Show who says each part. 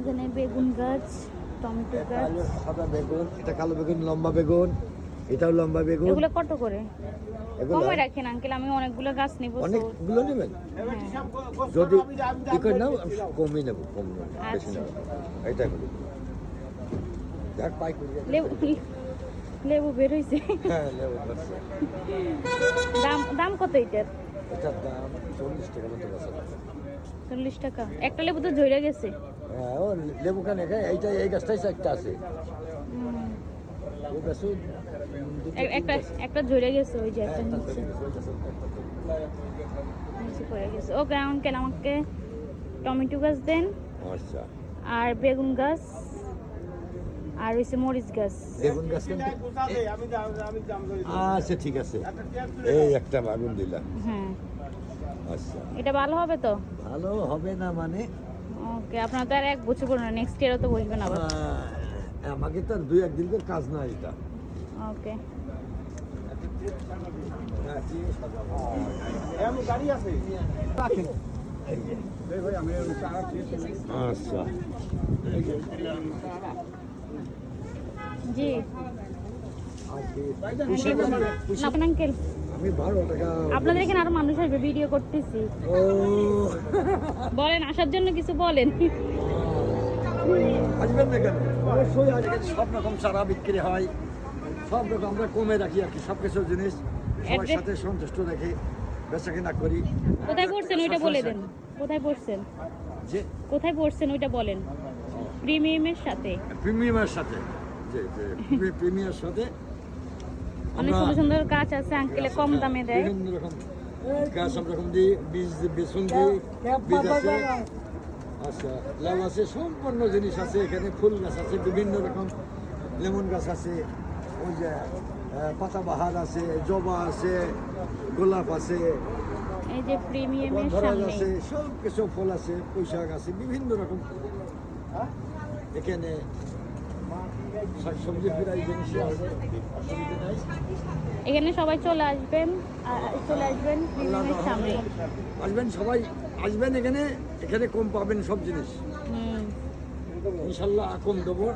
Speaker 1: এখানে বেগুন গাছ, টমেটো গাছ।
Speaker 2: সাদা বেগুন, এটা কালো বেগুন, লম্বা বেগুন, এটাও লম্বা বেগুন।
Speaker 1: এগুলো কত করে?
Speaker 2: এগুলো
Speaker 1: কমে রাখেন আঙ্কেল, আমি অনেকগুলো গাছ নিব।
Speaker 2: অনেকগুলো নেবেন? যদি ই করে নাও কমই নেব, কম নেব, বেশি নেব। এইটা করি যাক পাই করি।
Speaker 1: লেবু বের হয়েছে।
Speaker 2: হ্যাঁ লেবু আছে।
Speaker 1: দাম কত এটার?
Speaker 2: এটার দাম 40 টাকা মতো আছে।
Speaker 1: 40 টাকা? একটা লেবু তো ঝরে গেছে।
Speaker 2: হ্যাঁ ও লেবু কেন এইটা এই গাছটাই একটা আছে। ও গাছও
Speaker 1: একটা ঝরে গেছে, ওই যে একটা নিচে পড়ে গেছে। ওকে আঙ্কেল, আমাকে টমেটো গাছ দেন।
Speaker 2: আচ্ছা।
Speaker 1: আর বেগুন গাছ, আর হইছে মরিচ গাছ।
Speaker 2: বেগুন গাছ আচ্ছা ঠিক আছে, এই একটা বেগুন দিলাম।
Speaker 1: হ্যাঁ
Speaker 2: আচ্ছা
Speaker 1: এটা ভালো হবে তো?
Speaker 2: ভালো হবে না মানে?
Speaker 1: ওকে, আপনার তো আর 1 বছর পর না, নেক্সট ইয়ারও তো বসবেন আবার।
Speaker 2: আমাকে তো আর 2-1 দিনের কাজ না এটা।
Speaker 1: ওকে
Speaker 2: আচ্ছা
Speaker 1: জি। আঙ্কেল
Speaker 2: আমি 12 টাকা।
Speaker 1: আপনাদের এখানে আরো মানুষ আসবে, ভিডিও করতেছি।
Speaker 2: ও
Speaker 1: বলেন, আসার জন্য কিছু বলেন।
Speaker 2: আসবেন না কেন? অবশ্যই আজকে সব রকম চারা বিক্রি হয়, সব রকম আমরা কমে রাখি আর কি, সব কিছু জিনিস সবার সাথে সন্তুষ্ট রেখে বেচা কিনা করি।
Speaker 1: কোথায় পড়ছেন ওইটা বলে দেন। কোথায় পড়ছেন?
Speaker 2: যে
Speaker 1: কোথায় পড়ছেন ওইটা বলেন। প্রিমিয়ামের সাথে।
Speaker 2: প্রিমিয়ামের সাথে, যে প্রিমিয়ামের সাথে
Speaker 1: অনেক সুন্দর সুন্দর গাছ আছে, আঙ্কেলে কম দামে দেয়।
Speaker 2: বিভিন্ন রকম গাছ সব রকম দিই, বীজ বেসন দিই, বীজ আছে। আচ্ছা লাউ আছে, সম্পূর্ণ জিনিস আছে এখানে। ফুল গাছ আছে বিভিন্ন রকম, লেমন গাছ আছে, ওই যে পাতাবাহার আছে, জবা আছে, গোলাপ আছে,
Speaker 1: এই যে প্রিমিয়ামের
Speaker 2: গন্ধরাজ
Speaker 1: সামনে
Speaker 2: আছে, সব কিছু ফুল আছে, পুঁইশাক আছে, বিভিন্ন রকম এখানে শাকসবজি প্রায় জিনিসই আছে, অসুবিধা নাই।
Speaker 1: এখানে সবাই চলে আসবেন প্রিমিয়ামের সামনে।
Speaker 2: আসবেন সবাই, আসবেন এখানে, এখানে কম পাবেন সব জিনিস
Speaker 1: হুম
Speaker 2: ইনশাল্লাহ, কম দেবো।